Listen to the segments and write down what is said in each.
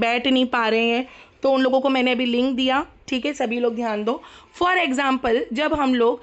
बैठ नहीं पा रहे हैं, तो उन लोगों को मैंने अभी लिंक दिया, ठीक है, सभी लोग ध्यान दो। फॉर एग्जाम्पल, जब हम लोग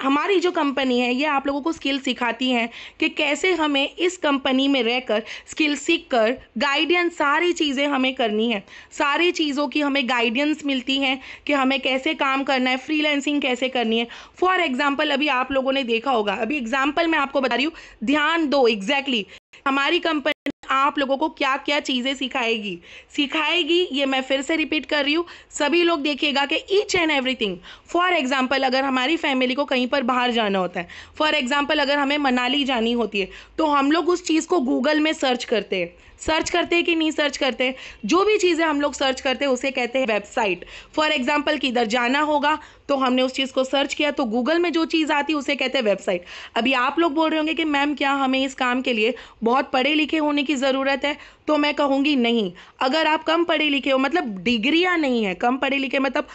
हमारी जो कंपनी है ये आप लोगों को स्किल सिखाती हैं कि कैसे हमें इस कंपनी में रहकर स्किल सीख कर गाइडेंस, सारी चीज़ें हमें करनी है, सारी चीज़ों की हमें गाइडेंस मिलती है कि हमें कैसे काम करना है, फ्रीलांसिंग कैसे करनी है। फॉर एग्जाम्पल, अभी आप लोगों ने देखा होगा, अभी एग्जाम्पल मैं आपको बता रही हूँ, ध्यान दो, एग्जैक्टली हमारी कंपनी आप लोगों को क्या क्या चीज़ें सिखाएगी, ये मैं फिर से रिपीट कर रही हूँ, सभी लोग देखिएगा कि each and everything. For example, अगर हमारी फैमिली को कहीं पर बाहर जाना होता है, फॉर एग्जाम्पल अगर हमें मनाली जानी होती है, तो हम लोग उस चीज़ को गूगल में सर्च करते हैं कि नहीं सर्च करते, जो भी चीज़ें हम लोग सर्च करते हैं उसे कहते हैं वेबसाइट। फॉर एग्जाम्पल, किधर जाना होगा तो हमने उस चीज़ को सर्च किया, तो गूगल में जो चीज़ आती है उसे कहते हैं वेबसाइट। अभी आप लोग बोल रहे होंगे कि मैम क्या हमें इस काम के लिए बहुत पढ़े लिखे होने की ज़रूरत है, तो मैं कहूँगी नहीं। अगर आप कम पढ़े लिखे हो, मतलब डिग्रियाँ नहीं है, कम पढ़े लिखे मतलब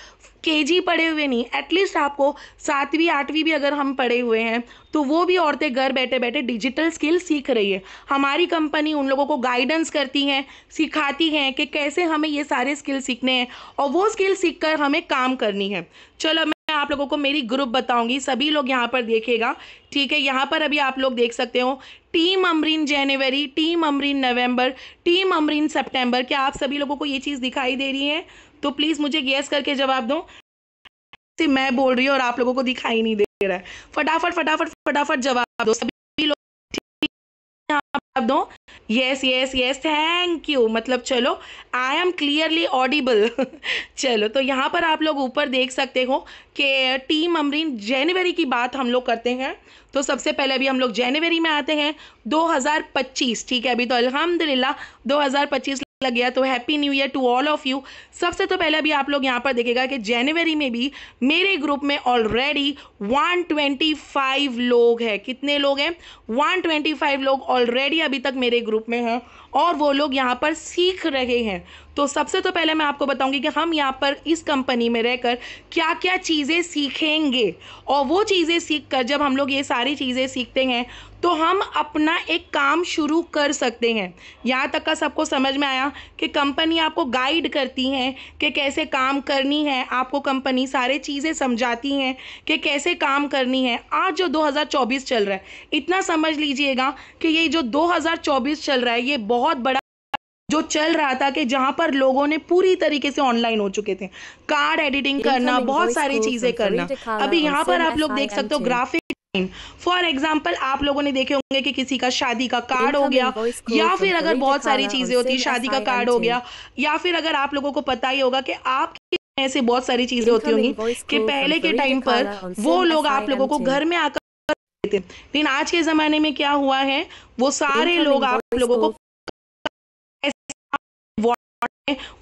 केजी पढ़े हुए नहीं, एटलीस्ट आपको 7वीं 8वीं भी अगर हम पढ़े हुए हैं, तो वो भी औरतें घर बैठे बैठे डिजिटल स्किल सीख रही है। हमारी कंपनी उन लोगों को गाइडेंस करती हैं, सिखाती हैं कि कैसे हमें ये सारे स्किल सीखने हैं और वो स्किल सीख कर हमें काम करनी है। चलो मैं आप लोगों को मेरी ग्रुप बताऊंगी, सभी लोग यहाँ पर देखिएगा, ठीक है। यहाँ पर अभी आप लोग देख सकते हो, टीम अमरीन जनवरी, टीम अमरीन नवंबर, टीम अमरीन सितंबर। क्या आप सभी लोगों को ये चीज़ दिखाई दे रही है? तो प्लीज़ मुझे गेस करके जवाब दो। मैं बोल रही हूँ और आप लोगों को दिखाई नहीं दे रहा है, फटाफट फटाफट फटाफट जवाब दो सभी लोग, जवाब दो। Yes yes yes, thank you. मतलब चलो, आई एम क्लियरली ऑडिबल। चलो, तो यहाँ पर आप लोग ऊपर देख सकते हो कि टीम अमरीन जनवरी की बात हम लोग करते हैं। तो सबसे पहले अभी हम लोग जनवरी में आते हैं, 2025, ठीक है। अभी तो अल्हम्दुलिल्लाह 2025 लग गया, तो happy new year to all of you. सबसे तो पहले अभी आप लोग यहाँ पर देखिएगा कि जनवरी में भी मेरे ग्रुप में ऑलरेडी 125 लोग हैं। कितने लोग हैं? 125 लोग ऑलरेडी अभी तक मेरे ग्रुप में हैं और वो लोग यहाँ पर सीख रहे हैं। तो सबसे तो पहले मैं आपको बताऊंगी कि हम यहाँ पर इस कंपनी में रहकर क्या क्या चीज़ें सीखेंगे, और वो चीज़ें सीख कर जब हम लोग ये सारी चीज़ें सीखते हैं तो हम अपना एक काम शुरू कर सकते हैं। यहाँ तक का सबको समझ में आया कि कंपनी आपको गाइड करती है कि कैसे काम करनी है, आपको कंपनी सारे चीज़ें समझाती हैं कि कैसे काम करनी है। आज जो 2024 चल रहा है, इतना समझ लीजिएगा कि ये जो 2024 चल रहा है, ये बहुत बड़ा जो चल रहा था कि जहाँ पर लोगों ने पूरी तरीके से ऑनलाइन हो चुके थे, कार्ड एडिटिंग करना, बहुत सारी चीज़ें करना। अभी यहाँ पर आप लोग देख सकते हो ग्राफिक। फॉर एग्जाम्पल, आप लोगों ने देखे होंगे कि किसी का शादी का कार्ड हो गया, या फिर अगर बहुत सारी चीज़ें होती, शादी का कार्ड हो गया, या फिर अगर आप लोगों को पता ही होगा कि आपकी ऐसे बहुत सारी चीज़ें होती होंगी कि पहले के टाइम पर वो लोग आप लोगों को घर में आकर देते, लेकिन आज के ज़माने में क्या हुआ है, वो सारे लोग आप लोगों को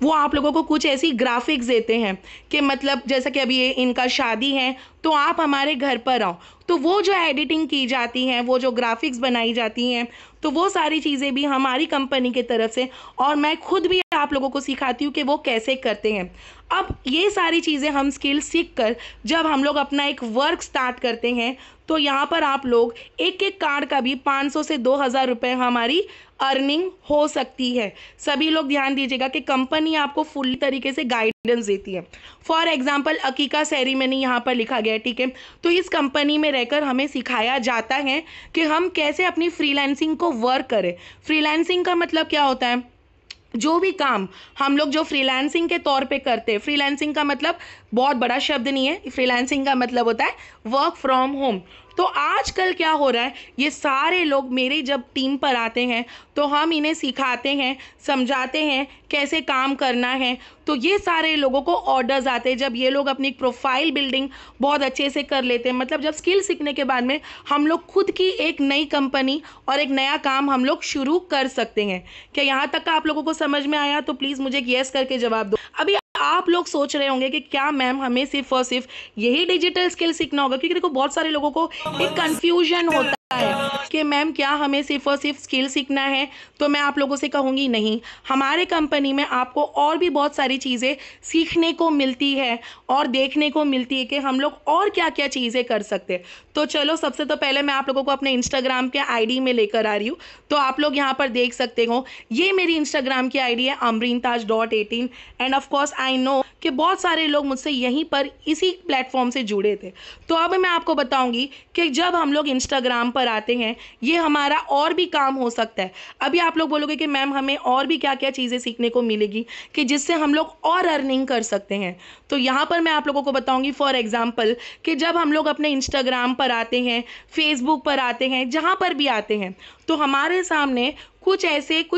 वो आप लोगों को कुछ ऐसी ग्राफिक्स देते हैं कि मतलब जैसा कि अभी ये इनका शादी है तो आप हमारे घर पर आओ, तो वो जो एडिटिंग की जाती है, वो जो ग्राफिक्स बनाई जाती हैं, तो वो सारी चीज़ें भी हमारी कंपनी की तरफ से, और मैं खुद भी आप लोगों को सिखाती हूँ कि वो कैसे करते हैं। अब ये सारी चीज़ें हम स्किल सीख कर जब हम लोग अपना एक वर्क स्टार्ट करते हैं, तो यहाँ पर आप लोग एक एक कार्ड का भी 500 से 2000 रुपये हमारी अर्निंग हो सकती है। सभी लोग ध्यान दीजिएगा कि कंपनी आपको फुल तरीके से गाइडेंस देती है। फॉर एग्जांपल, अकीका सेरेमनी यहाँ पर लिखा गया है, ठीक है। तो इस कंपनी में रहकर हमें सिखाया जाता है कि हम कैसे अपनी फ्रीलांसिंग को वर्क करें। फ्रीलांसिंग का मतलब क्या होता है? जो भी काम हम लोग जो फ्रीलांसिंग के तौर पे करते हैं, फ्रीलांसिंग का मतलब बहुत बड़ा शब्द नहीं है, फ्रीलांसिंग का मतलब होता है वर्क फ्रॉम होम। तो आजकल क्या हो रहा है, ये सारे लोग मेरे जब टीम पर आते हैं तो हम इन्हें सिखाते हैं, समझाते हैं कैसे काम करना है। तो ये सारे लोगों को ऑर्डर्स आते हैं जब ये लोग अपनी प्रोफाइल बिल्डिंग बहुत अच्छे से कर लेते हैं। मतलब जब स्किल सीखने के बाद में हम लोग खुद की एक नई कंपनी और एक नया काम हम लोग शुरू कर सकते हैं। क्या यहाँ तक का आप लोगों को समझ में आया? तो प्लीज़ मुझे यस करके जवाब दो। अभी आप लोग सोच रहे होंगे कि क्या मैम हमें सिर्फ और सिर्फ यही डिजिटल स्किल सीखना होगा, क्योंकि देखो बहुत सारे लोगों को एक कंफ्यूजन होता है है कि मैम क्या हमें सिर्फ और सिर्फ स्किल सीखना है, तो मैं आप लोगों से कहूँगी नहीं, हमारे कंपनी में आपको और भी बहुत सारी चीज़ें सीखने को मिलती है और देखने को मिलती है कि हम लोग और क्या क्या चीज़ें कर सकते हैं। तो चलो सबसे तो पहले मैं आप लोगों को अपने इंस्टाग्राम के आईडी में लेकर आ रही हूँ। तो आप लोग यहाँ पर देख सकते हो, ये मेरी इंस्टाग्राम की आईडी है amreentaj.18 end of course I know कि बहुत सारे लोग मुझसे यहीं पर इसी प्लेटफॉर्म से जुड़े थे। तो अब मैं आपको बताऊंगी कि जब हम लोग इंस्टाग्राम पर आते हैं, ये हमारा और भी काम हो सकता है। अभी आप लोग बोलोगे कि मैम हमें और भी क्या क्या चीज़ें सीखने को मिलेगी कि जिससे हम लोग और अर्निंग कर सकते हैं। तो यहाँ पर मैं आप लोगों को बताऊंगी फॉर एग्जाम्पल कि जब हम लोग अपने इंस्टाग्राम पर आते हैं, फेसबुक पर आते हैं, जहाँ पर भी आते हैं, तो हमारे सामने कुछ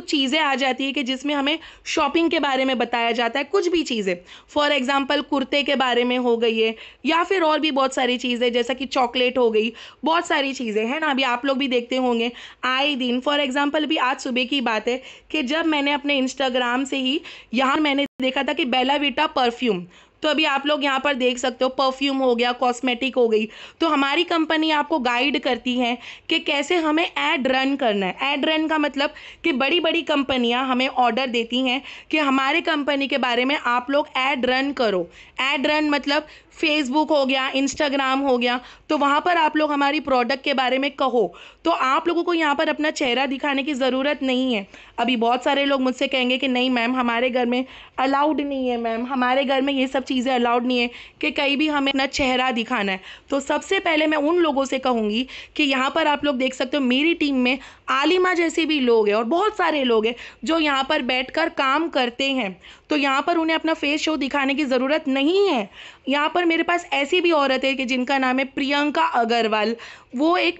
चीज़ें आ जाती है कि जिसमें हमें शॉपिंग के बारे में बताया जाता है। कुछ भी चीज़ें फॉर एग्जांपल कुर्ते के बारे में हो गई है, या फिर और भी बहुत सारी चीज़ें जैसा कि चॉकलेट हो गई, बहुत सारी चीज़ें हैं ना। अभी आप लोग भी देखते होंगे आए दिन, फॉर एग्जांपल भी आज सुबह की बात है कि जब मैंने अपने इंस्टाग्राम से ही यहाँ मैंने देखा था कि बेला वीटा परफ्यूम, तो अभी आप लोग यहाँ पर देख सकते हो, परफ्यूम हो गया, कॉस्मेटिक हो गई। तो हमारी कंपनी आपको गाइड करती है कि कैसे हमें ऐड रन करना है। ऐड रन का मतलब कि बड़ी बड़ी कंपनियां हमें ऑर्डर देती हैं कि हमारे कंपनी के बारे में आप लोग ऐड रन करो। ऐड रन मतलब फेसबुक हो गया, इंस्टाग्राम हो गया, तो वहाँ पर आप लोग हमारी प्रोडक्ट के बारे में कहो। तो आप लोगों को यहाँ पर अपना चेहरा दिखाने की ज़रूरत नहीं है। अभी बहुत सारे लोग मुझसे कहेंगे कि नहीं मैम हमारे घर में अलाउड नहीं है, मैम हमारे घर में ये सब चीज़ें अलाउड नहीं है कि कहीं भी हमें अपना चेहरा दिखाना है। तो सबसे पहले मैं उन लोगों से कहूँगी कि यहाँ पर आप लोग देख सकते हो मेरी टीम में आलिमा जैसे भी लोग हैं और बहुत सारे लोग हैं जो यहाँ पर बैठकर काम करते हैं। तो यहाँ पर उन्हें अपना फेस शो दिखाने की ज़रूरत नहीं है। यहाँ पर मेरे पास ऐसी भी औरत है कि जिनका नाम है प्रियंका अग्रवाल। वो एक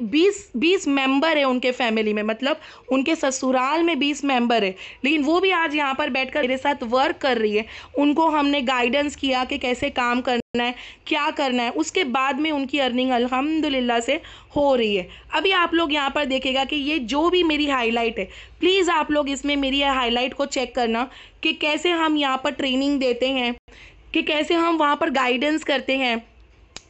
20 मेंबर है उनके फैमिली में, मतलब उनके ससुराल में 20 मेंबर है, लेकिन वो भी आज यहाँ पर बैठकर मेरे साथ वर्क कर रही है। उनको हमने गाइडेंस किया कि कैसे काम करना है, क्या करना है, उसके बाद में उनकी अर्निंग अल्हम्दुलिल्लाह से हो रही है। अभी आप लोग यहाँ पर देखेगा कि ये जो भी मेरी हाईलाइट है, प्लीज़ आप लोग इसमें मेरी हाईलाइट को चेक करना कि कैसे हम यहाँ पर ट्रेनिंग देते हैं, कि कैसे हम वहाँ पर गाइडेंस करते हैं,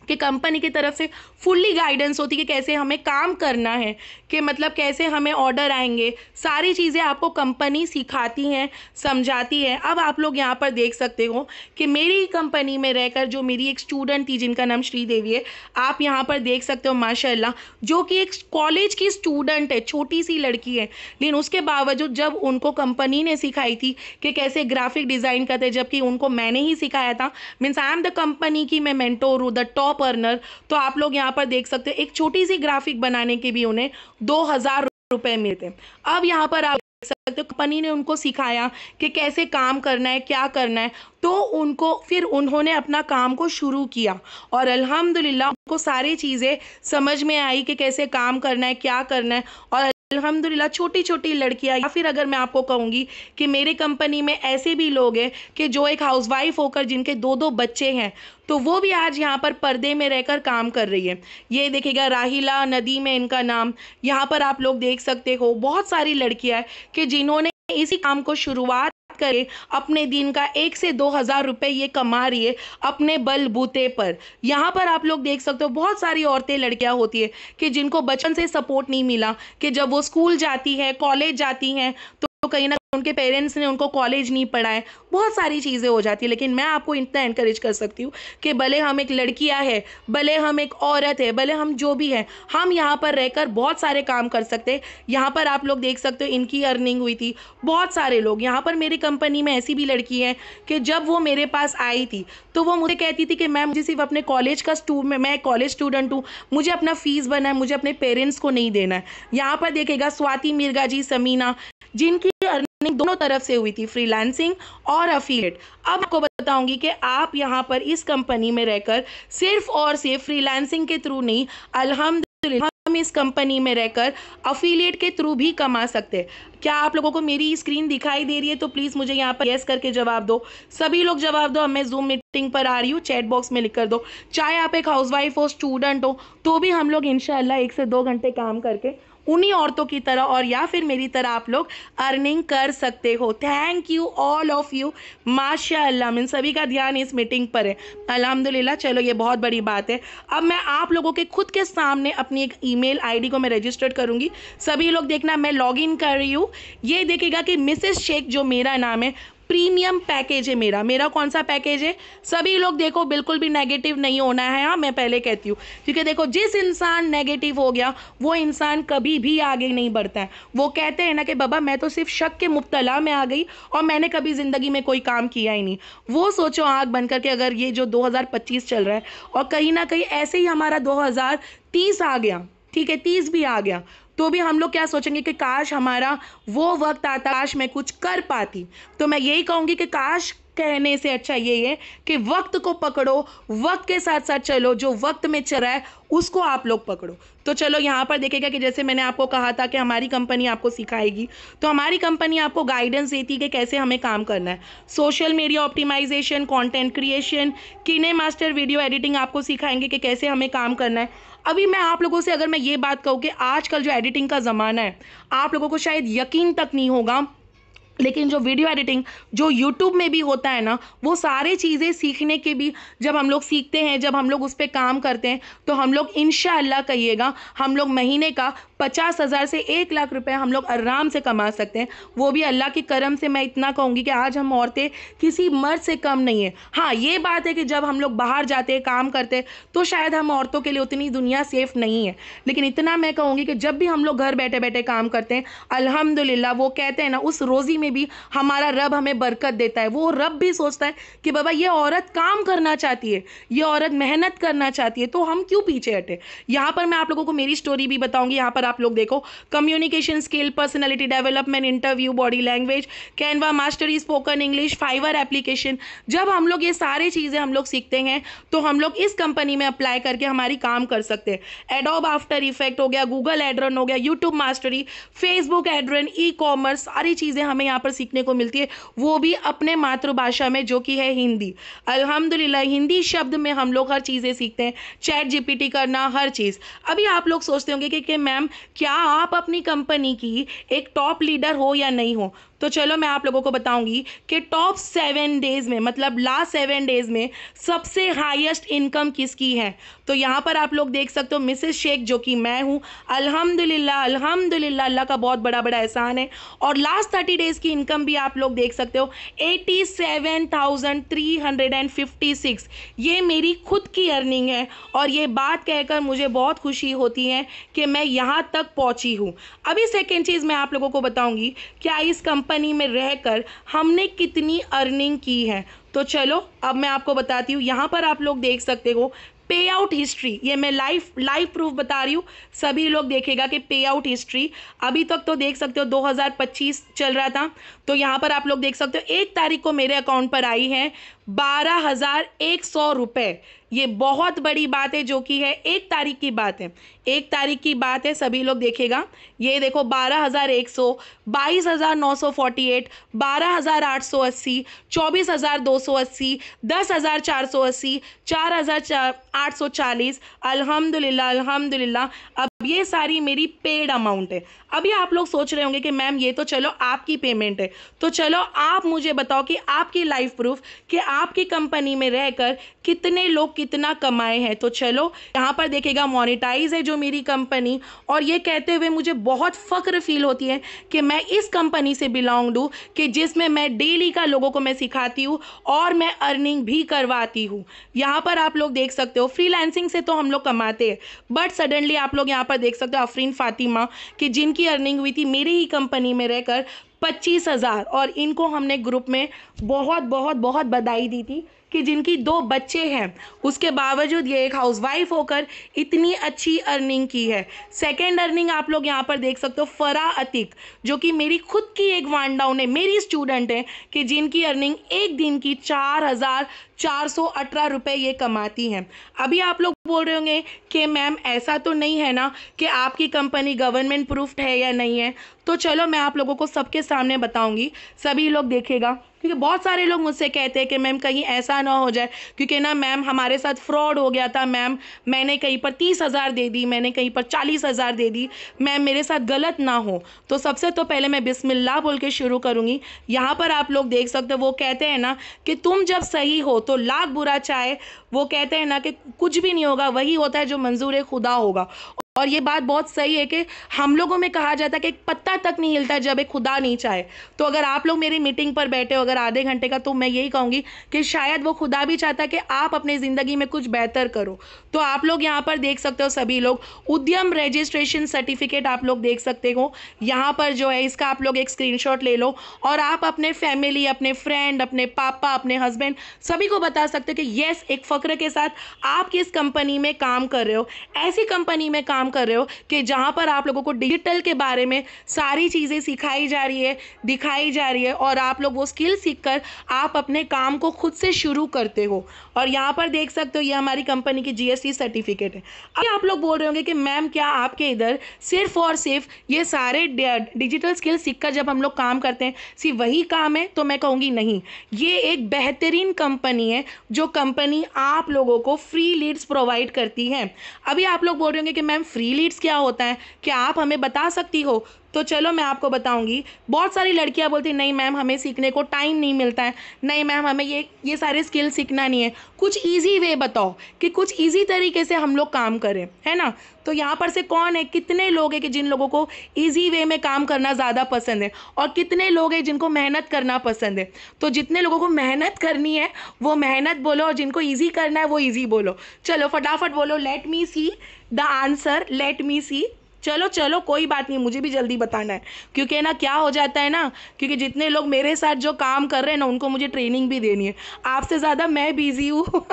कि कंपनी की तरफ से फुल्ली गाइडेंस होती है कि कैसे हमें काम करना है, कि मतलब कैसे हमें ऑर्डर आएंगे, सारी चीज़ें आपको कंपनी सिखाती हैं, समझाती है। अब आप लोग यहाँ पर देख सकते हो कि मेरी कंपनी में रहकर जो मेरी एक स्टूडेंट थी जिनका नाम श्रीदेवी है, आप यहाँ पर देख सकते हो माशाल्लाह, जो कि एक कॉलेज की स्टूडेंट है, छोटी सी लड़की है, लेकिन उसके बावजूद जब उनको कंपनी ने सिखाई थी कि कैसे ग्राफिक डिज़ाइन करते, जबकि उनको मैंने ही सिखाया था, means I am the company की मैं मेंटोर हूँ, द टॉप अर्नर। तो आप लोग यहाँ पर देख सकते हो एक छोटी सी ग्राफिक बनाने के भी उन्हें 2000 रुपए मिलते हैं। अब यहाँ पर आप देख सकते हो कंपनी ने उनको सिखाया कि कैसे काम करना है, क्या करना है, तो उनको फिर उन्होंने अपना काम को शुरू किया और अल्हम्दुलिल्लाह उनको सारी चीज़ें समझ में आई कि कैसे काम करना है, क्या करना है। और अल्हम्दुलिल्लाह छोटी छोटी लड़कियां, या फिर अगर मैं आपको कहूँगी कि मेरे कंपनी में ऐसे भी लोग हैं कि जो एक हाउसवाइफ होकर जिनके 2-2 बच्चे हैं, तो वो भी आज यहाँ पर पर्दे में रहकर काम कर रही है। ये देखिएगा राहिला नदीम है इनका नाम। यहाँ पर आप लोग देख सकते हो बहुत सारी लड़कियाँ हैं कि जिन्होंने इसी काम को शुरुआत करे अपने दिन का 1 से 2000 रुपए ये कमा रही है अपने बलबूते पर। यहाँ पर आप लोग देख सकते हो बहुत सारी औरतें, लड़कियां होती है कि जिनको बचपन से सपोर्ट नहीं मिला, कि जब वो स्कूल जाती है, कॉलेज जाती हैं, तो कहीं ना उनके पेरेंट्स ने उनको कॉलेज नहीं पढ़ाए, बहुत सारी चीज़ें हो जाती है। लेकिन मैं आपको इतना एनकरेज कर सकती हूँ कि भले हम एक लड़कियाँ हैं, भले हम एक औरत है, भले हम जो भी हैं, हम यहाँ पर रहकर बहुत सारे काम कर सकते हैं। यहाँ पर आप लोग देख सकते हो इनकी अर्निंग हुई थी। बहुत सारे लोग यहाँ पर मेरी कंपनी में ऐसी भी लड़की हैं कि जब वो मेरे पास आई थी तो वो मुझे कहती थी कि मैम मुझे सिर्फ अपने कॉलेज का मैं कॉलेज स्टूडेंट हूँ, मुझे अपना फीस भरना है, मुझे अपने पेरेंट्स को नहीं देना है। यहाँ पर देखेगा स्वाति मिर्गा जी, समीना, जिनकी अर्निंग दोनों तरफ से हुई थी, फ्रीलांसिंग और अफिलिएट। अब आपको बताऊंगी कि आप यहाँ पर इस कंपनी में रहकर सिर्फ और सिर्फ फ्रीलांसिंग के थ्रू नहीं, अल्हम्दुलिल्लाह हम इस कंपनी में रहकर अफिलिएट के थ्रू भी कमा सकते हैं। क्या आप लोगों को मेरी स्क्रीन दिखाई दे रही है? तो प्लीज़ मुझे यहाँ पर यस करके जवाब दो। सभी लोग जवाब दो। मैं जूम मीटिंग पर आ रही हूँ, चैट बॉक्स में लिख कर दो। चाहे आप एक हाउसवाइफ हो, स्टूडेंट हो, तो भी हम लोग इंशाल्लाह 1 से 2 घंटे काम करके उन्हीं औरतों की तरह और या फिर मेरी तरह आप लोग अर्निंग कर सकते हो। Thank you all of you, माशाअल्लाह। मैं सभी का ध्यान इस मीटिंग पर है, अल्हम्दुलिल्लाह। चलो ये बहुत बड़ी बात है। अब मैं आप लोगों के खुद के सामने अपनी एक ईमेल आईडी को मैं रजिस्टर्ड करूंगी। सभी लोग देखना, मैं लॉगिन कर रही हूँ। ये देखेगा कि मिसेस शेख जो मेरा नाम है, प्रीमियम पैकेज है मेरा कौन सा पैकेज है? सभी लोग देखो, बिल्कुल भी नेगेटिव नहीं होना है। हाँ, मैं पहले कहती हूँ, क्योंकि देखो जिस इंसान नेगेटिव हो गया वो इंसान कभी भी आगे नहीं बढ़ता है। वो कहते हैं ना कि बाबा मैं तो सिर्फ शक के मुब्तला में आ गई और मैंने कभी ज़िंदगी में कोई काम किया ही नहीं। वो सोचो आँख बंद करके, अगर ये जो 2025 चल रहा है और कहीं ना कहीं ऐसे ही हमारा 2030 आ गया, ठीक है, 30 भी आ गया, तो भी हम लोग क्या सोचेंगे कि काश हमारा वो वक्त आता, काश मैं कुछ कर पाती। तो मैं यही कहूँगी कि काश कहने से अच्छा ये है कि वक्त को पकड़ो, वक्त के साथ साथ चलो, जो वक्त में चल रहा है उसको आप लोग पकड़ो। तो चलो यहाँ पर देखेगा कि जैसे मैंने आपको कहा था कि हमारी कंपनी आपको सिखाएगी, तो हमारी कंपनी आपको गाइडेंस देती है कि कैसे हमें काम करना है। Social media optimisation, content creation, KineMaster video editing आपको सिखाएंगे कि कैसे हमें काम करना है। अभी मैं आप लोगों से अगर मैं ये बात कहूँ कि आजकल जो एडिटिंग का ज़माना है, आप लोगों को शायद यकीन तक नहीं होगा, लेकिन जो वीडियो एडिटिंग जो यूट्यूब में भी होता है ना, वो सारी चीज़ें सीखने के भी जब हम लोग सीखते हैं, जब हम लोग उस पर काम करते हैं, तो हम लोग इंशाअल्लाह कहिएगा हम लोग महीने का 50,000 से 1 लाख रुपए हम लोग आराम से कमा सकते हैं। वो भी अल्लाह की करम से। मैं इतना कहूँगी कि आज हम औरतें किसी मर्द से कम नहीं है। हाँ, ये बात है कि जब हम लोग बाहर जाते हैं, काम करते हैं, तो शायद हम औरतों के लिए उतनी दुनिया सेफ नहीं है, लेकिन इतना मैं कहूँगी कि जब भी हम लोग घर बैठे बैठे काम करते हैं, अल्हम्दुलिल्लाह, वो कहते हैं ना, उस रोज़ी में भी हमारा रब हमें बरकत देता है। वो रब भी सोचता है कि बाबा ये औरत काम करना चाहती है, ये औरत मेहनत करना चाहती है, तो हम क्यों पीछे हटे। यहाँ पर मैं आप लोगों को मेरी स्टोरी भी बताऊंगी। यहाँ पर आप लोग देखो, communication skill, personality development, interview, body language, Canva mastery, spoken English, Fiverr application. जब हम लोग ये सारी चीज़ें हम लोग सीखते हैं तो हम लोग इस कंपनी में अप्लाई करके हमारी काम कर सकते हैं। एडोब आफ्टर इफेक्ट हो गया, गूगल एडरन हो गया, यूट्यूब मास्टरी, फेसबुक एडरन, ई कॉमर्स, सारी चीज़ें हमें यहाँ पर सीखने को मिलती है, वो भी अपने मातृभाषा में जो कि है हिंदी। अल्हम्दुलिल्लाह, हिंदी शब्द में हम लोग हर चीज़ें सीखते हैं, चैट जीपीटी करना, हर चीज़। अभी आप लोग सोचते होंगे कि मैम क्या आप अपनी कंपनी की एक टॉप लीडर हो या नहीं हो। तो चलो मैं आप लोगों को बताऊंगी कि टॉप 7 डेज में, मतलब लास्ट 7 डेज में सबसे हाईएस्ट इनकम किसकी है। तो यहाँ पर आप लोग देख सकते हो, मिसेस शेख जो कि मैं हूँ, अल्हम्दुलिल्लाह अल्हम्दुलिल्लाह, अल्लाह का बहुत बड़ा बड़ा एहसान है। और लास्ट 30 डेज की इनकम भी आप लोग देख सकते हो, 87,356। ये मेरी खुद की अर्निंग है और ये बात कहकर मुझे बहुत खुशी होती है कि मैं यहाँ तक पहुँची हूँ। अभी सेकेंड चीज़ मैं आप लोगों को बताऊँगी, क्या इस कंपनी में रहकर हमने कितनी अर्निंग की है। तो चलो अब मैं आपको बताती हूँ। यहाँ पर आप लोग देख सकते हो पे आउट हिस्ट्री, ये मैं लाइव प्रूफ बता रही हूँ। सभी लोग देखेगा कि पे आउट हिस्ट्री अभी तक तो देख सकते हो 2025 चल रहा था, तो यहाँ पर आप लोग देख सकते हो 1 तारीख को मेरे अकाउंट पर आई है 12,100 रुपये। ये बहुत बड़ी बात है, जो कि है 1 तारीख की बात है, 1 तारीख की बात है। सभी लोग देखेगा, ये देखो 12,100, 22,948, 12,880, 24,280, 10,480, 4,840। अल्हम्दुलिल्लाह अल्हम्दुलिल्लाह। अब ये सारी मेरी पेड अमाउंट है। अभी आप लोग सोच रहे होंगे कि मैम ये तो चलो आपकी पेमेंट है, तो चलो आप मुझे बताओ कि आपकी लाइव प्रूफ कि आपकी कंपनी में रहकर कितने लोग कितना कमाए हैं। तो चलो यहाँ पर देखेगा, मोनेटाइज है जो मेरी कंपनी, और ये कहते हुए मुझे बहुत फ़ख्र फील होती है कि मैं इस कंपनी से बिलोंग डू, कि जिसमें मैं डेली का लोगों को मैं सिखाती हूँ और मैं अर्निंग भी करवाती हूँ। यहाँ पर आप लोग देख सकते हो, फ्रीलांसिंग से तो हम लोग कमाते हैं, बट सडनली आप लोग यहाँ पर देख सकते हो अफरीन फातिमा, कि जिनकी अर्निंग हुई थी मेरी ही कंपनी में रहकर 25,000, और इनको हमने ग्रुप में बहुत बहुत बहुत बधाई दी थी कि जिनकी 2 बच्चे हैं, उसके बावजूद ये एक हाउसवाइफ होकर इतनी अच्छी अर्निंग की है। सेकेंड अर्निंग आप लोग यहाँ पर देख सकते हो, फरा अतीक, जो कि मेरी खुद की एक वन डाउन है, मेरी स्टूडेंट है, कि जिनकी अर्निंग एक दिन की 4,418 रुपये ये कमाती हैं। अभी आप लोग बोल रहे होंगे कि मैम ऐसा तो नहीं है ना कि आपकी कंपनी गवर्नमेंट प्रूफ्ड है या नहीं है। तो चलो मैं आप लोगों को सबके सामने बताऊंगी, सभी लोग देखेगा, क्योंकि बहुत सारे लोग मुझसे कहते हैं कि मैम कहीं ऐसा ना हो जाए, क्योंकि ना मैम हमारे साथ फ्रॉड हो गया था मैम, मैंने कहीं पर 30,000 दे दी, मैंने कहीं पर 40,000 दे दी, मैम मेरे साथ गलत ना हो। तो सबसे तो पहले मैं बिस्मिल्लाह बोल के शुरू करूँगी। यहाँ पर आप लोग देख सकते हो, वो कहते हैं ना कि तुम जब सही हो तो लाख बुरा चाहे, वो कहते हैं ना कि कुछ भी नहीं होगा, वही होता है जो मंजूर खुदा होगा। और ये बात बहुत सही है कि हम लोगों में कहा जाता है कि एक पत्ता तक नहीं हिलता जब एक खुदा नहीं चाहे। तो अगर आप लोग मेरी मीटिंग पर बैठे हो अगर आधे घंटे का, तो मैं यही कहूँगी कि शायद वो खुदा भी चाहता है कि आप अपनी ज़िंदगी में कुछ बेहतर करो। तो आप लोग यहाँ पर देख सकते हो, सभी लोग उद्यम रजिस्ट्रेशन सर्टिफिकेट आप लोग देख सकते हो। यहाँ पर जो है इसका आप लोग एक स्क्रीनशॉट ले लो और आप अपने फैमिली, अपने फ्रेंड, अपने पापा, अपने हस्बैंड, सभी को बता सकते हो कि येस, एक फ़ख्र के साथ आप किस कंपनी में काम कर रहे हो। ऐसी कंपनी में काम कर रहे हो कि जहां पर आप लोगों को डिजिटल के बारे में सारी चीज़ें सिखाई जा रही है, दिखाई जा रही है, और आप लोग वो स्किल सीखकर आप अपने काम को खुद से शुरू करते हो। और यहाँ पर देख सकते हो ये हमारी कंपनी की जीएसटी सर्टिफिकेट है। अब आप लोग बोल रहे होंगे कि मैम क्या आपके इधर सिर्फ और सिर्फ ये सारे डिजिटल स्किल सीखकर जब हम लोग काम करते हैं सिर्फ वही काम है? तो मैं कहूँगी नहीं, ये एक बेहतरीन कंपनी है जो कंपनी आप लोगों को फ्री लीड्स प्रोवाइड करती है। अभी आप लोग बोल रहे होंगे कि मैम फ्री लीड्स क्या होता है, क्या आप हमें बता सकती हो? तो चलो मैं आपको बताऊंगी। बहुत सारी लड़कियां बोलती नहीं मैम हमें सीखने को टाइम नहीं मिलता है, नहीं मैम हमें ये सारे स्किल सीखना नहीं है, कुछ इजी वे बताओ कि कुछ इजी तरीके से हम लोग काम करें, है ना। तो यहाँ पर से कौन है, कितने लोग हैं कि जिन लोगों को इजी वे में काम करना ज़्यादा पसंद है, और कितने लोग हैं जिनको मेहनत करना पसंद है? तो जितने लोगों को मेहनत करनी है वो मेहनत बोलो, और जिनको ईजी करना है वो ईजी बोलो। चलो फटाफट बोलो, let me see the answer, let me see. चलो चलो कोई बात नहीं, मुझे भी जल्दी बताना है, क्योंकि ना क्या हो जाता है ना, क्योंकि जितने लोग मेरे साथ जो काम कर रहे हैं ना उनको मुझे ट्रेनिंग भी देनी है, आपसे ज़्यादा मैं बिजी हूँ।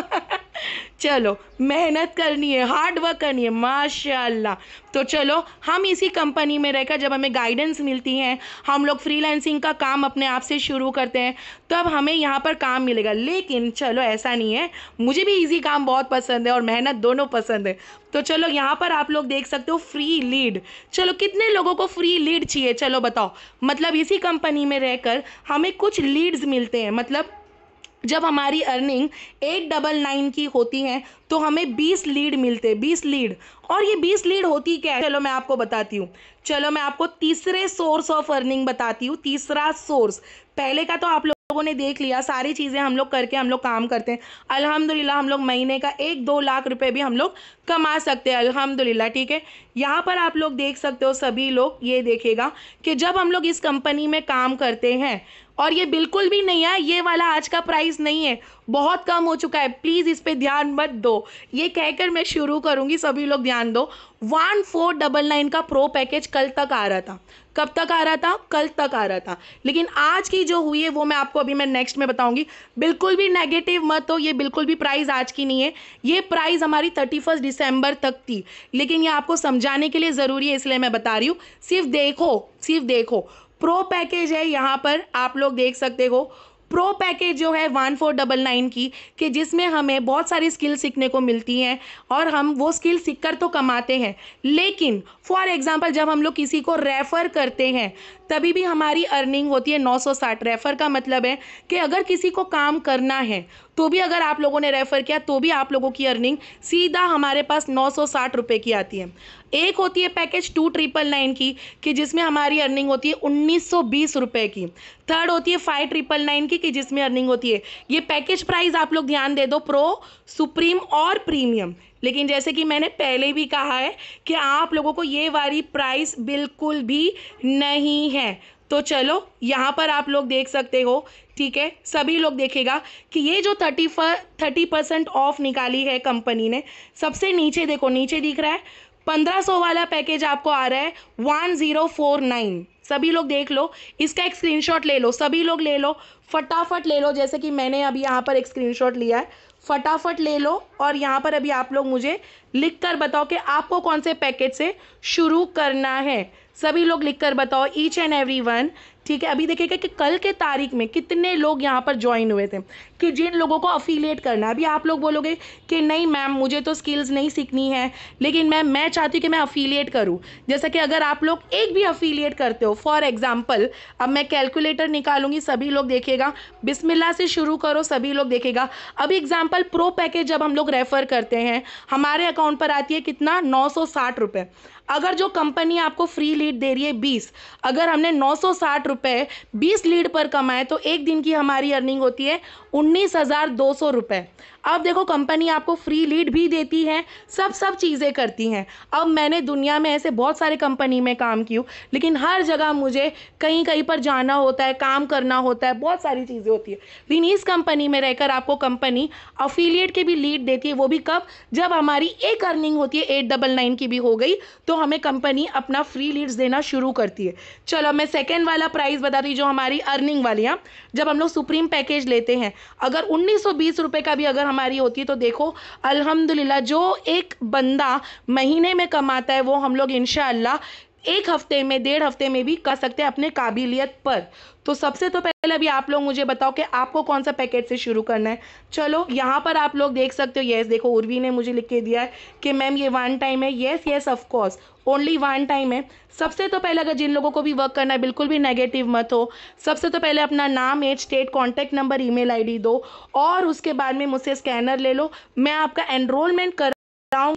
चलो मेहनत करनी है, हार्ड वर्क करनी है, माशाल्लाह। तो चलो हम इसी कंपनी में रहकर जब हमें गाइडेंस मिलती है, हम लोग फ्रीलांसिंग का काम अपने आप से शुरू करते हैं, तब हमें यहाँ पर काम मिलेगा। लेकिन चलो ऐसा नहीं है, मुझे भी इजी काम बहुत पसंद है और मेहनत दोनों पसंद है। तो चलो यहाँ पर आप लोग देख सकते हो फ्री लीड। चलो कितने लोगों को फ्री लीड चाहिए, चलो बताओ। मतलब इसी कंपनी में रहकर हमें कुछ लीड्स मिलते हैं, मतलब जब हमारी अर्निंग 899 की होती है तो हमें 20 लीड मिलते हैं, 20 लीड। और ये 20 लीड होती क्या है, चलो मैं आपको बताती हूँ। चलो मैं आपको तीसरे सोर्स ऑफ अर्निंग बताती हूँ। तीसरा सोर्स, पहले का तो आप लोगों ने देख लिया, सारी चीज़ें हम लोग करके हम लोग काम करते हैं, अल्हम्दुलिल्लाह हम लोग महीने का 1-2 लाख रुपए भी हम लोग कमा सकते हैं, अल्हम्दुलिल्लाह, ठीक है। यहाँ पर आप लोग देख सकते हो, सभी लोग ये देखेगा कि जब हम लोग इस कंपनी में काम करते हैं, और ये बिल्कुल भी नहीं है, ये वाला आज का प्राइस नहीं है, बहुत कम हो चुका है, प्लीज़ इस पे ध्यान मत दो। ये कहकर मैं शुरू करूँगी, सभी लोग ध्यान दो। 1499 का प्रो पैकेज कल तक आ रहा था। कब तक आ रहा था? कल तक आ रहा था। लेकिन आज की जो हुई है वो मैं आपको अभी मैं नेक्स्ट में बताऊंगी। बिल्कुल भी नेगेटिव मत हो, ये बिल्कुल भी प्राइस आज की नहीं है, ये प्राइस हमारी 31 दिसंबर तक थी। लेकिन ये आपको समझाने के लिए ज़रूरी है, इसलिए मैं बता रही हूँ। सिर्फ देखो, सिर्फ देखो, प्रो पैकेज है, यहाँ पर आप लोग देख सकते हो। प्रो पैकेज जो है 1499 की, कि जिसमें हमें बहुत सारी स्किल सीखने को मिलती हैं, और हम वो स्किल सीखकर तो कमाते हैं, लेकिन फॉर एग्जांपल जब हम लोग किसी को रेफ़र करते हैं तभी भी हमारी अर्निंग होती है 960। रेफ़र का मतलब है कि अगर किसी को काम करना है तो भी अगर आप लोगों ने रेफ़र किया तो भी आप लोगों की अर्निंग सीधा हमारे पास 960 रुपये की आती है। एक होती है पैकेज 2999 की, कि जिसमें हमारी अर्निंग होती है 1920 रुपये की। थर्ड होती है 5999 की, कि जिसमें अर्निंग होती है, ये पैकेज प्राइस आप लोग ध्यान दे दो, प्रो, सुप्रीम और प्रीमियम। लेकिन जैसे कि मैंने पहले भी कहा है कि आप लोगों को ये वाली प्राइस बिल्कुल भी नहीं है। तो चलो यहाँ पर आप लोग देख सकते हो, ठीक है, सभी लोग देखेगा कि ये जो 30% ऑफ निकाली है कंपनी ने, सबसे नीचे देखो, नीचे दिख रहा है 1500 वाला पैकेज आपको आ रहा है 1049। सभी लोग देख लो, इसका एक स्क्रीनशॉट ले लो, सभी लोग ले लो, फटाफट ले लो, जैसे कि मैंने अभी यहाँ पर एक स्क्रीनशॉट लिया है, फटाफट ले लो और यहाँ पर अभी आप लोग मुझे लिख कर बताओ कि आपको कौन से पैकेज से शुरू करना है। सभी लोग लिख कर बताओ, ईच एंड एवरी वन। ठीक है, अभी देखिएगा कि कल के तारीख में कितने लोग यहाँ पर ज्वाइन हुए थे, कि जिन लोगों को अफिलिएट करना है। अभी आप लोग बोलोगे कि नहीं मैम मुझे तो स्किल्स नहीं सीखनी है, लेकिन मैम मैं चाहती हूँ कि मैं अफिलिएट करूँ। जैसा कि अगर आप लोग एक भी अफिलिएट करते हो, फॉर एग्जाम्पल अब मैं कैलकुलेटर निकालूंगी, सभी लोग देखिएगा, बिस्मिल्लाह से शुरू करो, सभी लोग देखेगा। अभी एग्जाम्पल प्रो पैकेज जब हम लोग रेफर करते हैं, हमारे अकाउंट पर आती है कितना, 960 रुपये। अगर जो कंपनी आपको फ्री लीड दे रही है 20, अगर हमने 960 रुपये 20 लीड पर कमाए तो एक दिन की हमारी अर्निंग होती है 19,200 रुपये। अब देखो कंपनी आपको फ्री लीड भी देती है, सब चीज़ें करती हैं। अब मैंने दुनिया में ऐसे बहुत सारे कंपनी में काम की हूँ, लेकिन हर जगह मुझे कहीं कहीं पर जाना होता है, काम करना होता है, बहुत सारी चीज़ें होती है। लेकिन इस कंपनी में रहकर आपको कंपनी अफिलिएट के भी लीड देती है, वो भी कब, जब हमारी एक अर्निंग होती है 899 की भी हो गई तो हमें कंपनी अपना फ्री लीड्स देना शुरू करती है। चलो मैं सेकेंड वाला प्राइस बता दी, जो हमारी अर्निंग वाली है। जब हम लोग सुप्रीम पैकेज लेते हैं, अगर 1920 रुपये का भी अगर हमारी होती है तो देखो अल्हम्दुलिल्लाह जो एक बंदा महीने में कमाता है वो हम लोग इंशाअल्लाह एक हफ्ते में, 1.5 हफ्ते में भी कर सकते हैं अपने काबिलियत पर। तो सबसे तो पहले अभी आप लोग मुझे बताओ कि आपको कौन सा पैकेज से शुरू करना है। चलो यहाँ पर आप लोग देख सकते हो, यस देखो उर्वी ने मुझे लिख के दिया है कि मैम ये 1 टाइम है। Yes of course only 1 time है। सबसे तो पहले अगर जिन लोगों को भी वर्क करना है, बिल्कुल भी नेगेटिव मत हो। सबसे तो पहले अपना नाम, age, state, contact number, email ID दो और उसके बाद में मुझसे स्कैनर ले लो, मैं आपका एनरोलमेंट कर रहा हूँ।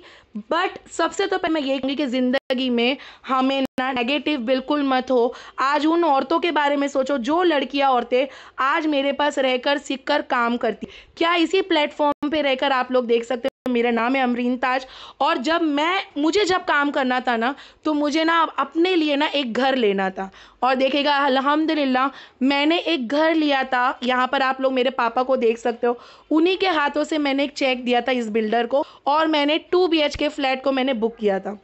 बट सबसे तो पहले मैं ये कहूँगी कि ज़िंदगी में हमें ना नेगेटिव बिल्कुल मत हो। आज उन औरतों के बारे में सोचो जो लड़कियां, औरतें आज मेरे पास रहकर सीखकर काम करती। क्या इसी प्लेटफॉर्म पे रहकर आप लोग देख सकते हो, मेरा नाम है अमरीन ताज, और जब मुझे जब काम करना था ना, तो मुझे ना अपने लिए ना एक घर लेना था, और देखेगा अल्हम्दुलिल्लाह मैंने एक घर लिया था। यहाँ पर आप लोग मेरे पापा को देख सकते हो, उन्हीं के हाथों से मैंने एक चेक दिया था इस बिल्डर को, और मैंने 2 BHK फ्लैट को मैंने बुक किया था।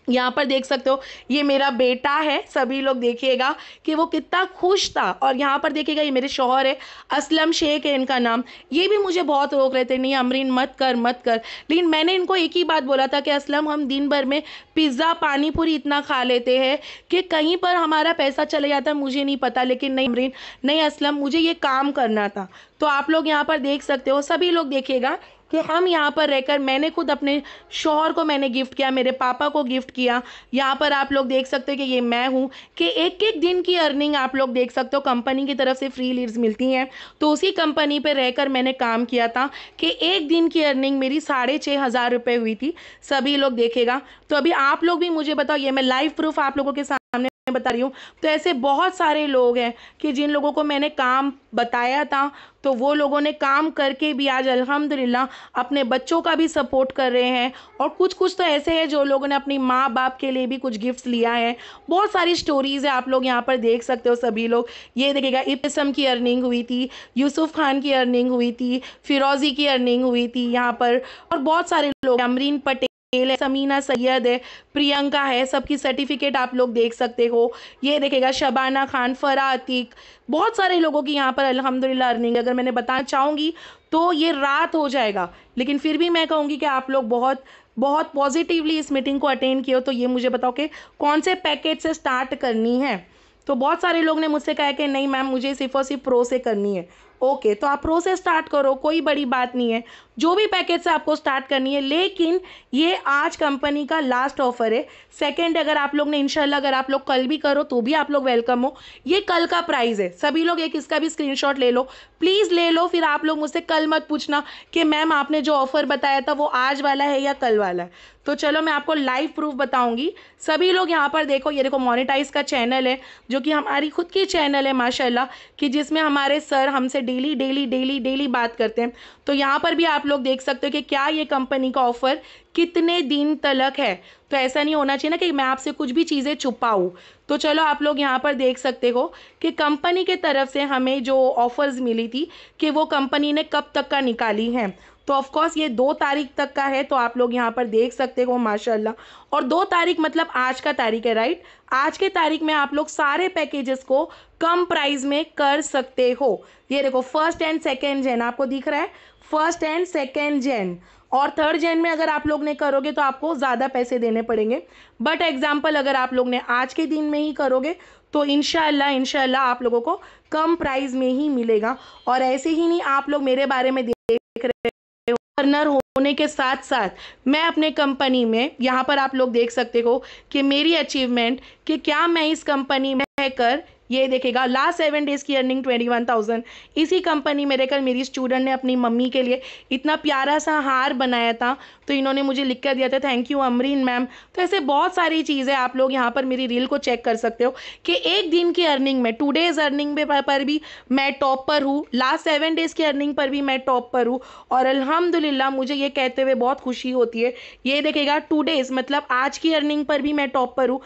यहाँ पर देख सकते हो ये मेरा बेटा है, सभी लोग देखिएगा कि वो कितना खुश था। और यहाँ पर देखिएगा ये मेरे शौहर है, असलम शेख है इनका नाम। ये भी मुझे बहुत रोक रहे थे, नहीं अमरीन मत कर मत कर, लेकिन मैंने इनको एक ही बात बोला था कि असलम हम दिन भर में पिज़्ज़ा पानी पूरी इतना खा लेते हैं कि कहीं पर हमारा पैसा चले जाता है मुझे नहीं पता, लेकिन नहीं अमरीन, नहीं असलम, मुझे ये काम करना था। तो आप लोग यहाँ पर देख सकते हो, सभी लोग देखिएगा कि हम यहाँ पर रहकर, मैंने खुद अपने शौहर को मैंने गिफ्ट किया, मेरे पापा को गिफ्ट किया। यहाँ पर आप लोग देख सकते हो कि ये मैं हूँ, कि एक एक दिन की अर्निंग आप लोग देख सकते हो कंपनी की तरफ से फ्री लीड्स मिलती हैं। तो उसी कंपनी पे रहकर मैंने काम किया था कि एक दिन की अर्निंग मेरी 6,500 रुपये हुई थी, सभी लोग देखेगा। तो अभी आप लोग भी मुझे बताओ, ये मैं लाइव प्रूफ आप लोगों के सामने बता रही हूँ। तो ऐसे बहुत सारे लोग हैं कि जिन लोगों को मैंने काम बताया था, तो वो लोगों ने काम करके भी आज अल्हम्दुलिल्लाह अपने बच्चों का भी सपोर्ट कर रहे हैं। और कुछ तो ऐसे हैं जो लोगों ने अपनी माँ बाप के लिए भी कुछ गिफ्ट्स लिया है। बहुत सारी स्टोरीज़ है, आप लोग यहाँ पर देख सकते हो सभी लोग। ये देखिएगा इब्तिसम की अर्निंग हुई थी, यूसुफ खान की अर्निंग हुई थी, फिरोज़ी की अर्निंग हुई थी यहाँ पर, और बहुत सारे लोग, अमरीन पटेल है, समीना सैयद है, प्रियंका है, सबकी सर्टिफिकेट आप लोग देख सकते हो। ये देखेगा शबाना खान, फरा अतीक, बहुत सारे लोगों की यहाँ पर अल्हम्दुलिल्लाह अर्निंग। अगर मैंने बताना चाहूँगी तो ये रात हो जाएगा, लेकिन फिर भी मैं कहूँगी कि आप लोग बहुत बहुत पॉजिटिवली इस मीटिंग को अटेंड किए हो। तो ये मुझे बताओ कि कौन से पैकेज से स्टार्ट करनी है। तो बहुत सारे लोग ने मुझसे कहा कि नहीं मैम मुझे सिर्फ और सिर्फ प्रो से करनी है। ओके, तो आप प्रो से स्टार्ट करो, कोई बड़ी बात नहीं है, जो भी पैकेज से आपको स्टार्ट करनी है। लेकिन ये आज कंपनी का लास्ट ऑफर है। सेकंड, अगर आप लोग ने इंशाल्लाह अगर आप लोग कल भी करो तो भी आप लोग वेलकम हो। ये कल का प्राइस है, सभी लोग एक इसका भी स्क्रीनशॉट ले लो, प्लीज़ ले लो। फिर आप लोग मुझसे कल मत पूछना कि मैम आपने जो ऑफ़र बताया था वो आज वाला है या कल वाला है। तो चलो मैं आपको लाइव प्रूफ बताऊंगी। सभी लोग यहाँ पर देखो, ये देखो मोनेटाइज का चैनल है, जो कि हमारी खुद की चैनल है माशाल्लाह, कि जिसमें हमारे सर हमसे डेली बात करते हैं। तो यहाँ पर भी आप लोग देख सकते हो कि क्या ये कंपनी का ऑफ़र कितने दिन तक है। तो ऐसा नहीं होना चाहिए ना कि मैं आपसे कुछ भी चीज़ें छुपाऊँ। तो चलो आप लोग यहाँ पर देख सकते हो कि कंपनी के तरफ से हमें जो ऑफ़र्स मिली थी कि वो कंपनी ने कब तक का निकाली है। तो ऑफकोर्स ये 2 तारीख तक का है, तो आप लोग यहाँ पर देख सकते हो माशाल्लाह। और 2 तारीख मतलब आज का तारीख है, राइट। आज के तारीख में आप लोग सारे पैकेजेस को कम प्राइस में कर सकते हो। ये देखो 1st एंड 2nd जैन आपको दिख रहा है, 1st एंड 2nd जैन। और 3rd जैन में अगर आप लोग ने करोगे तो आपको ज़्यादा पैसे देने पड़ेंगे। बट एग्जाम्पल अगर आप लोग ने आज के दिन में ही करोगे तो इंशाल्लाह आप लोगों को कम प्राइस में ही मिलेगा। और ऐसे ही नहीं, आप लोग मेरे बारे में देख रहे हो, अर्नर होने के साथ साथ मैं अपने कंपनी में, यहाँ पर आप लोग देख सकते हो कि मेरी अचीवमेंट कि क्या मैं इस कंपनी में रहकर, ये देखेगा लास्ट 7 डेज़ की अर्निंग 21,000। इसी कंपनी में रहकर मेरी स्टूडेंट ने अपनी मम्मी के लिए इतना प्यारा सा हार बनाया था, तो इन्होंने मुझे लिख कर दिया था, थैंक यू अमरीन मैम। तो ऐसे बहुत सारी चीज़ें आप लोग यहाँ पर मेरी रील को चेक कर सकते हो कि एक दिन की अर्निंग में, 2 डेज़ अर्निंग पर भी मैं टॉप पर हूँ, लास्ट 7 डेज़ की अर्निंग पर भी मैं टॉप पर हूँ। और अल्हम्दुलिल्लाह मुझे ये कहते हुए बहुत खुशी होती है। ये देखेगा 2 डेज़ मतलब आज की अर्निंग पर भी मैं टॉप पर हूँ।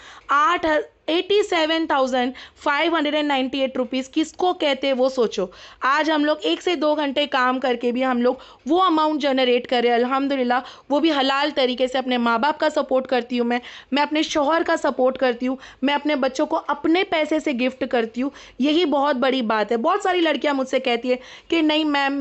87,598 रुपीज़ किसको कहते हैं वो सोचो। आज हम लोग 1 से 2 घंटे काम करके भी हम लोग वो अमाउंट जनरेट कर रहे हैं अल्हम्दुलिल्लाह, वो भी हलाल तरीके से। अपने माँ बाप का सपोर्ट करती हूँ मैं अपने शौहर का सपोर्ट करती हूँ, मैं अपने बच्चों को अपने पैसे से गिफ्ट करती हूँ। यही बहुत बड़ी बात है। बहुत सारी लड़कियाँ मुझसे कहती है कि नहीं मैम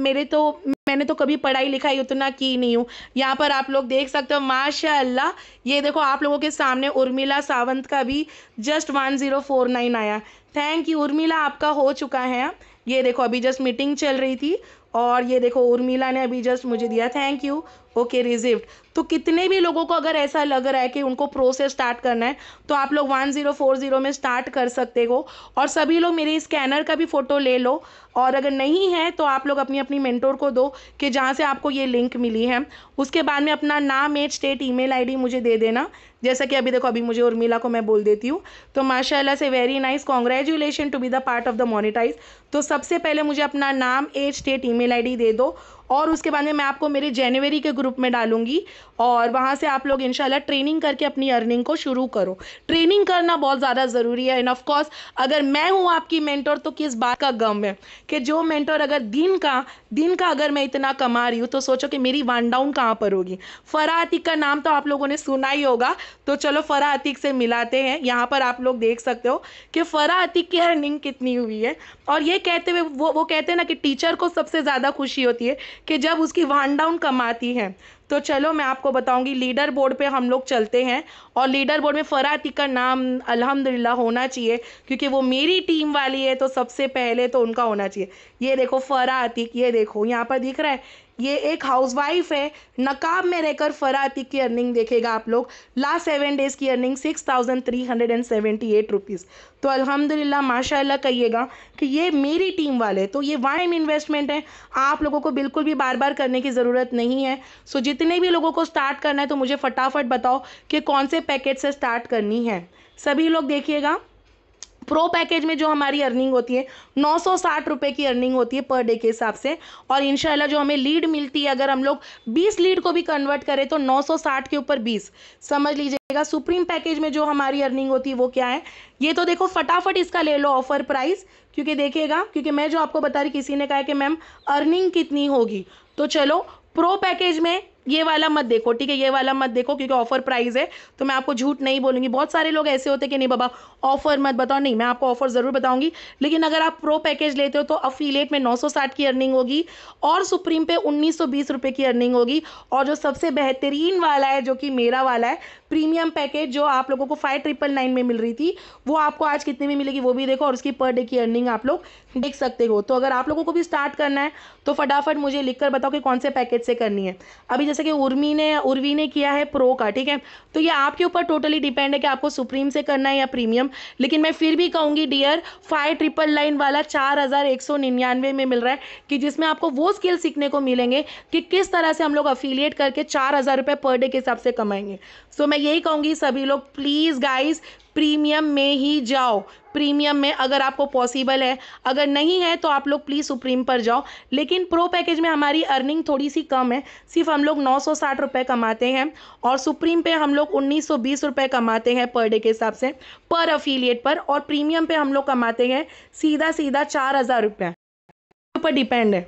मैंने तो कभी पढ़ाई लिखाई उतना की नहीं हूँ। यहाँ पर आप लोग देख सकते हो माशाअल्लाह, ये देखो आप लोगों के सामने उर्मिला सावंत का भी जस्ट 1049 आया। थैंक यू उर्मिला, आपका हो चुका है। ये देखो अभी जस्ट मीटिंग चल रही थी और ये देखो उर्मिला ने अभी जस्ट मुझे दिया, थैंक यू, ओके रिसीव्ड। तो कितने भी लोगों को अगर ऐसा लग रहा है कि उनको प्रो से स्टार्ट करना है तो आप लोग 1040 में स्टार्ट कर सकते हो। और सभी लोग मेरे स्कैनर का भी फ़ोटो ले लो, और अगर नहीं है तो आप लोग अपनी अपनी मेंटोर को दो कि जहाँ से आपको ये लिंक मिली है। उसके बाद में अपना नाम, एज, स्टेट, ईमेल आईडी मुझे दे देना। जैसा कि अभी देखो अभी मुझे उर्मिला को मैं बोल देती हूँ। तो माशाल्लाह से very nice, congratulation to be the part of the monetise. तो सबसे पहले मुझे अपना नाम, एज, स्टेट, ईमेल आईडी दे दो, और उसके बाद में मैं आपको मेरे जनवरी के ग्रुप में डालूंगी, और वहाँ से आप लोग इंशाल्लाह ट्रेनिंग करके अपनी अर्निंग को शुरू करो। ट्रेनिंग करना बहुत ज़्यादा ज़रूरी है। एंड ऑफ कोर्स अगर मैं हूँ आपकी मेंटोर तो किस बात का गम है कि जो मेंटोर अगर दिन का अगर मैं इतना कमा रही हूँ तो सोचो कि मेरी वन डाउन कहाँ पर होगी। फराह अतीक का नाम तो आप लोगों ने सुना ही होगा, तो चलो फराह अतीक से मिलाते हैं। यहाँ पर आप लोग देख सकते हो कि फराह अतीक की अर्निंग कितनी हुई है। और ये कहते हुए वो कहते हैं ना कि टीचर को सबसे ज़्यादा खुशी होती है कि जब उसकी वन डाउन कमाती है। तो चलो मैं आपको बताऊंगी, लीडर बोर्ड पे हम लोग चलते हैं, और लीडर बोर्ड में फराह अतीक का नाम अल्हम्दुलिल्लाह होना चाहिए क्योंकि वो मेरी टीम वाली है, तो सबसे पहले तो उनका होना चाहिए। ये देखो फराह अतीक, ये देखो यहाँ पर दिख रहा है, ये एक हाउसवाइफ है, नकाब में रहकर फराह अतीक की अर्निंग देखेगा आप लोग। लास्ट 7 डेज़ की अर्निंग 6,378 रुपीज़। तो अल्हम्दुलिल्लाह माशाअल्लाह कहिएगा कि ये मेरी टीम वाले, तो ये वन टाइम इन्वेस्टमेंट है, आप लोगों को बिल्कुल भी बार बार करने की ज़रूरत नहीं है। सो जितने भी लोगों को स्टार्ट करना है तो मुझे फटाफट बताओ कि कौन से पैकेज से स्टार्ट करनी है। सभी लोग देखिएगा, प्रो पैकेज में जो हमारी अर्निंग होती है 960 रुपये की अर्निंग होती है पर डे के हिसाब से, और इंशाल्लाह जो हमें लीड मिलती है, अगर हम लोग 20 लीड को भी कन्वर्ट करें तो 960 के ऊपर 20 समझ लीजिएगा। सुप्रीम पैकेज में जो हमारी अर्निंग होती है वो क्या है, ये तो देखो फटाफट इसका ले लो ऑफर प्राइस, क्योंकि देखिएगा, क्योंकि मैं जो आपको बता रही, किसी ने कहा कि मैम अर्निंग कितनी होगी, तो चलो प्रो पैकेज में ये वाला मत देखो, ठीक है, ये वाला मत देखो क्योंकि ऑफर प्राइस है, तो मैं आपको झूठ नहीं बोलूँगी। बहुत सारे लोग ऐसे होते कि नहीं बाबा ऑफर मत बताओ, नहीं मैं आपको ऑफर ज़रूर बताऊंगी, लेकिन अगर आप प्रो पैकेज लेते हो तो अफिलिएट में 960 की अर्निंग होगी, और सुप्रीम पे 1920 रुपये की अर्निंग होगी, और जो सबसे बेहतरीन वाला है जो कि मेरा वाला है प्रीमियम पैकेज, जो आप लोगों को 5999 में मिल रही थी, वो आपको आज कितने में मिलेगी वो भी देखो, और उसकी पर डे की अर्निंग आप लोग देख सकते हो। तो अगर आप लोगों को भी स्टार्ट करना है तो फटाफट मुझे लिखकर बताओ कि कौन से पैकेज से करनी है। अभी जैसे कि उर्वी ने किया है प्रो का, ठीक है, तो ये आपके ऊपर टोटली डिपेंड है कि आपको सुप्रीम से करना है या प्रीमियम, लेकिन मैं फिर भी कहूँगी डियर 5999 वाला 4199 में मिल रहा है, कि जिसमें आपको वो स्किल सीखने को मिलेंगे कि किस तरह से हम लोग अफिलिएट करके 4000 रुपये पर डे के हिसाब से कमाएंगे। सो मैं यही कहूँगी सभी लोग प्लीज़ गाइज प्रीमियम में ही जाओ, प्रीमियम में अगर आपको पॉसिबल है, अगर नहीं है तो आप लोग प्लीज़ सुप्रीम पर जाओ। लेकिन प्रो पैकेज में हमारी अर्निंग थोड़ी सी कम है, सिर्फ हम लोग 960 रुपये कमाते हैं, और सुप्रीम पे हम लोग 1920 रुपये कमाते हैं पर डे के हिसाब से पर अफिलिएट पर, और प्रीमियम पे हम लोग कमाते हैं सीधा 4000 रुपये, ऊपर डिपेंड है।